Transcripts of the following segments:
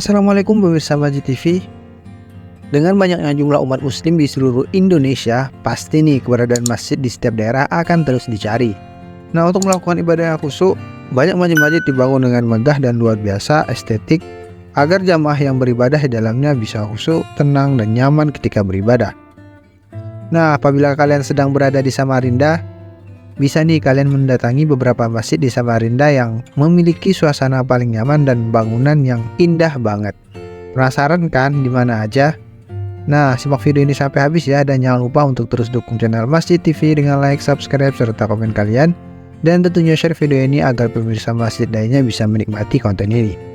Assalamualaikum pemirsa Majid TV. Dengan banyaknya jumlah umat muslim di seluruh Indonesia, pasti nih keberadaan masjid di setiap daerah akan terus dicari. Nah, untuk melakukan ibadah yang khusyuk, banyak masjid-masjid dibangun dengan megah dan luar biasa estetik agar jamaah yang beribadah di dalamnya bisa khusyuk, tenang, dan nyaman ketika beribadah. Nah, apabila kalian sedang berada di Samarinda, bisa nih kalian mendatangi beberapa masjid di Samarinda yang memiliki suasana paling nyaman dan bangunan yang indah banget. Penasaran kan di mana aja? Nah, simak video ini sampai habis ya, dan jangan lupa untuk terus dukung channel Masjid TV dengan like, subscribe, serta komen kalian, dan tentunya share video ini agar pemirsa masjid lainnya bisa menikmati konten ini.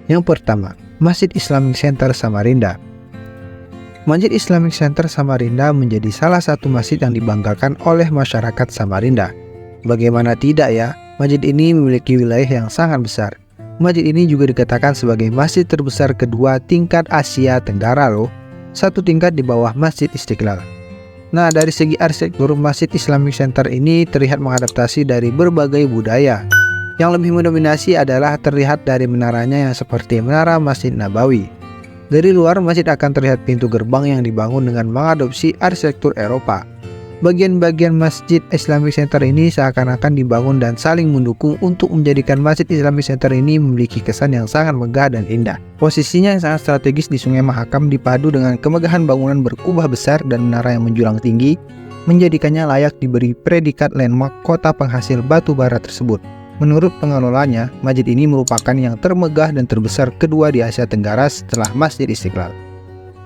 Yang pertama, Masjid Islamic Center Samarinda. Masjid Islamic Center Samarinda menjadi salah satu masjid yang dibanggakan oleh masyarakat Samarinda. Bagaimana tidak ya, masjid ini memiliki wilayah yang sangat besar. Masjid ini juga dikatakan sebagai masjid terbesar kedua tingkat Asia Tenggara loh, satu tingkat di bawah Masjid Istiqlal. Nah, dari segi arsitektur, Masjid Islamic Center ini terlihat mengadaptasi dari berbagai budaya. Yang lebih mendominasi adalah terlihat dari menaranya yang seperti menara Masjid Nabawi. Dari luar, masjid akan terlihat pintu gerbang yang dibangun dengan mengadopsi arsitektur Eropa. Bagian-bagian Masjid Islamic Center ini seakan-akan dibangun dan saling mendukung untuk menjadikan Masjid Islamic Center ini memiliki kesan yang sangat megah dan indah. Posisinya yang sangat strategis di Sungai Mahakam dipadu dengan kemegahan bangunan berkubah besar dan menara yang menjulang tinggi, menjadikannya layak diberi predikat landmark kota penghasil batu bara tersebut. Menurut pengelolanya, masjid ini merupakan yang termegah dan terbesar kedua di Asia Tenggara setelah Masjid Istiqlal.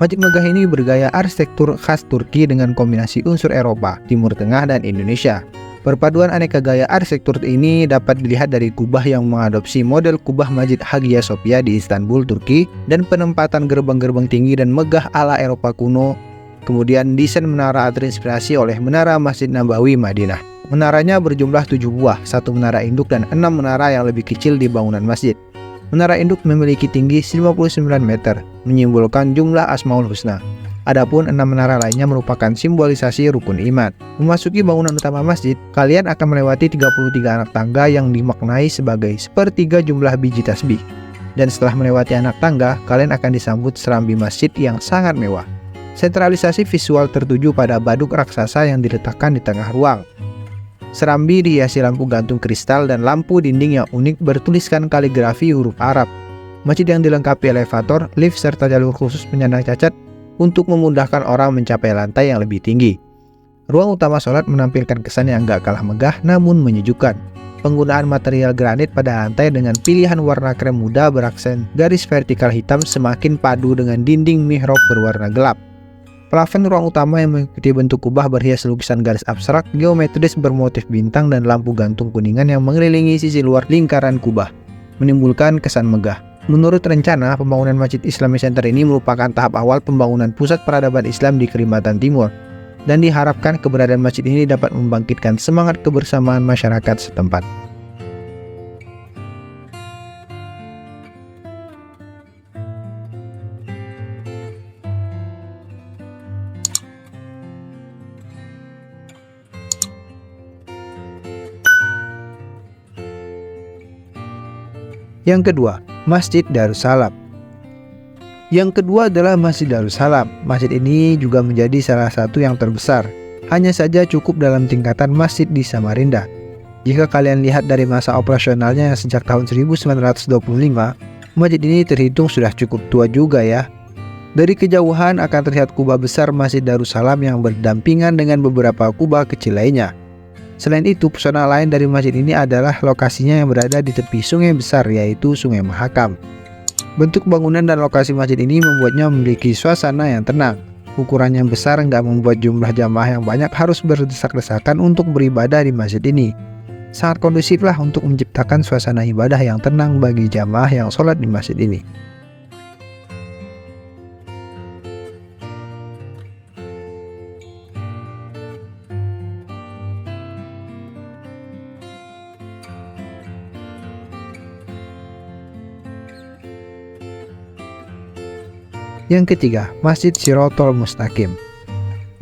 Masjid megah ini bergaya arsitektur khas Turki dengan kombinasi unsur Eropa, Timur Tengah, dan Indonesia. Perpaduan aneka gaya arsitektur ini dapat dilihat dari kubah yang mengadopsi model kubah Masjid Hagia Sophia di Istanbul, Turki, dan penempatan gerbang-gerbang tinggi dan megah ala Eropa kuno. Kemudian desain menara terinspirasi oleh menara Masjid Nabawi, Madinah. Menaranya berjumlah 7 buah, satu menara induk dan 6 menara yang lebih kecil di bangunan masjid. Menara induk memiliki tinggi 59 meter, menyimbolkan jumlah Asmaul Husna. Adapun 6 menara lainnya merupakan simbolisasi rukun iman. Memasuki bangunan utama masjid, kalian akan melewati 33 anak tangga yang dimaknai sebagai sepertiga jumlah biji tasbih. Dan setelah melewati anak tangga, kalian akan disambut serambi masjid yang sangat mewah. Sentralisasi visual tertuju pada baduk raksasa yang diletakkan di tengah ruang. Serambi dihiasi lampu gantung kristal dan lampu dinding yang unik bertuliskan kaligrafi huruf Arab. Masjid yang dilengkapi elevator, lift, serta jalur khusus penyandang cacat untuk memudahkan orang mencapai lantai yang lebih tinggi. Ruang utama sholat menampilkan kesan yang gak kalah megah namun menyejukkan. Penggunaan material granit pada lantai dengan pilihan warna krem muda beraksen garis vertikal hitam semakin padu dengan dinding mihrab berwarna gelap. Plafon ruang utama yang mengikuti bentuk kubah berhias lukisan garis abstrak, geometris bermotif bintang dan lampu gantung kuningan yang mengelilingi sisi luar lingkaran kubah, menimbulkan kesan megah. Menurut rencana, pembangunan Masjid Islamic Center ini merupakan tahap awal pembangunan pusat peradaban Islam di Kalimantan Timur, dan diharapkan keberadaan masjid ini dapat membangkitkan semangat kebersamaan masyarakat setempat. Yang kedua, Masjid Darussalam. Yang kedua adalah Masjid Darussalam. Masjid ini juga menjadi salah satu yang terbesar. Hanya saja cukup dalam tingkatan masjid di Samarinda. Jika kalian lihat dari masa operasionalnya yang sejak tahun 1925, masjid ini terhitung sudah cukup tua juga ya. Dari kejauhan akan terlihat kubah besar Masjid Darussalam yang berdampingan dengan beberapa kubah kecil lainnya. Selain itu, pesona lain dari masjid ini adalah lokasinya yang berada di tepi sungai besar, yaitu Sungai Mahakam. Bentuk bangunan dan lokasi masjid ini membuatnya memiliki suasana yang tenang. Ukuran yang besar nggak membuat jumlah jamaah yang banyak harus berdesak-desakan untuk beribadah di masjid ini. Sangat kondusiflah untuk menciptakan suasana ibadah yang tenang bagi jamaah yang sholat di masjid ini. Yang ketiga, Masjid Shirathul Mustaqim.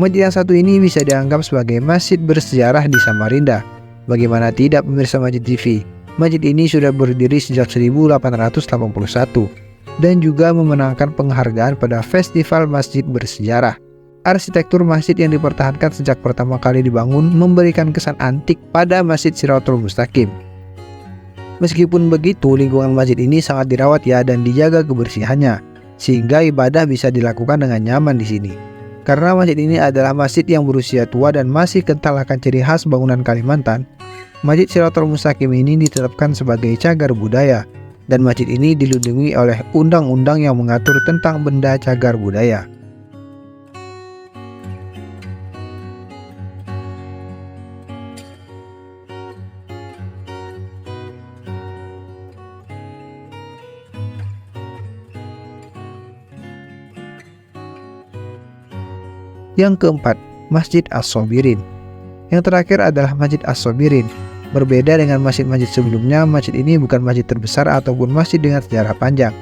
Masjid yang satu ini bisa dianggap sebagai masjid bersejarah di Samarinda. Bagaimana tidak pemirsa Majid TV? Masjid ini sudah berdiri sejak 1881 dan juga memenangkan penghargaan pada Festival Masjid Bersejarah. Arsitektur masjid yang dipertahankan sejak pertama kali dibangun memberikan kesan antik pada Masjid Shirathul Mustaqim. Meskipun begitu, lingkungan masjid ini sangat dirawat ya dan dijaga kebersihannya, sehingga ibadah bisa dilakukan dengan nyaman di sini. Karena masjid ini adalah masjid yang berusia tua dan masih kental akan ciri khas bangunan Kalimantan, Masjid Shirathul Mustaqim ini ditetapkan sebagai cagar budaya, dan masjid ini dilindungi oleh undang-undang yang mengatur tentang benda cagar budaya. Yang keempat, Masjid As-Sabirin. Yang terakhir adalah Masjid As-Sabirin. Berbeda dengan masjid-masjid sebelumnya, masjid ini bukan masjid terbesar ataupun masjid dengan sejarah panjang.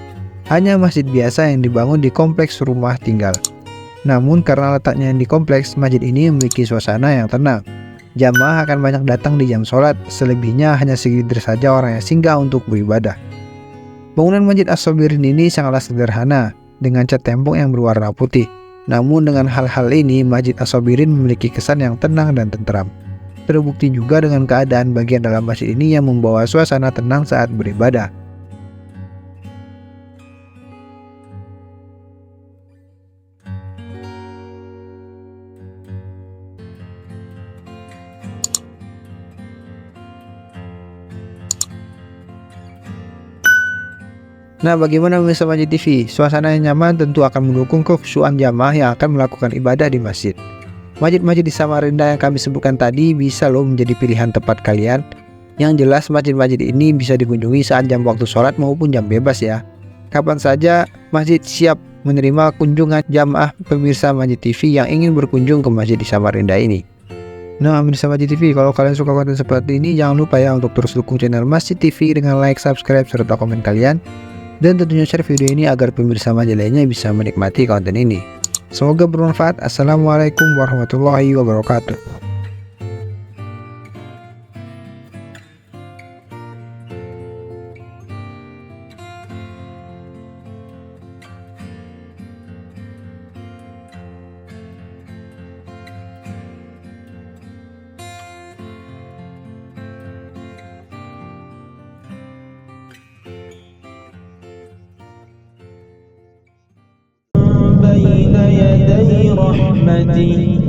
Hanya masjid biasa yang dibangun di kompleks rumah tinggal. Namun karena letaknya di kompleks, masjid ini memiliki suasana yang tenang. Jamaah akan banyak datang di jam sholat, selebihnya hanya segelintir saja orang yang singgah untuk beribadah. Bangunan Masjid As-Sabirin ini sangatlah sederhana, dengan cat tembok yang berwarna putih. Namun dengan hal-hal ini, Masjid As-Sabirin memiliki kesan yang tenang dan tentram. Terbukti juga dengan keadaan bagian dalam masjid ini yang membawa suasana tenang saat beribadah. Nah, bagaimana pemirsa Majid TV? Suasana yang nyaman tentu akan mendukung kekhusyuan jamaah yang akan melakukan ibadah di masjid. Masjid-masjid di Samarinda yang kami sebutkan tadi bisa loh menjadi pilihan tempat kalian. Yang jelas masjid-masjid ini bisa dikunjungi saat jam waktu sholat maupun jam bebas ya. Kapan saja masjid siap menerima kunjungan jamaah pemirsa Majid TV yang ingin berkunjung ke masjid di Samarinda ini. Nah, pemirsa Majid TV, kalau kalian suka konten seperti ini, jangan lupa ya untuk terus dukung channel Masjid TV dengan like, subscribe, serta komen kalian. Dan tentunya share video ini agar pemirsa Majid lainnya bisa menikmati konten ini. Semoga bermanfaat. Assalamualaikum warahmatullahi wabarakatuh. بين يدي رحمتي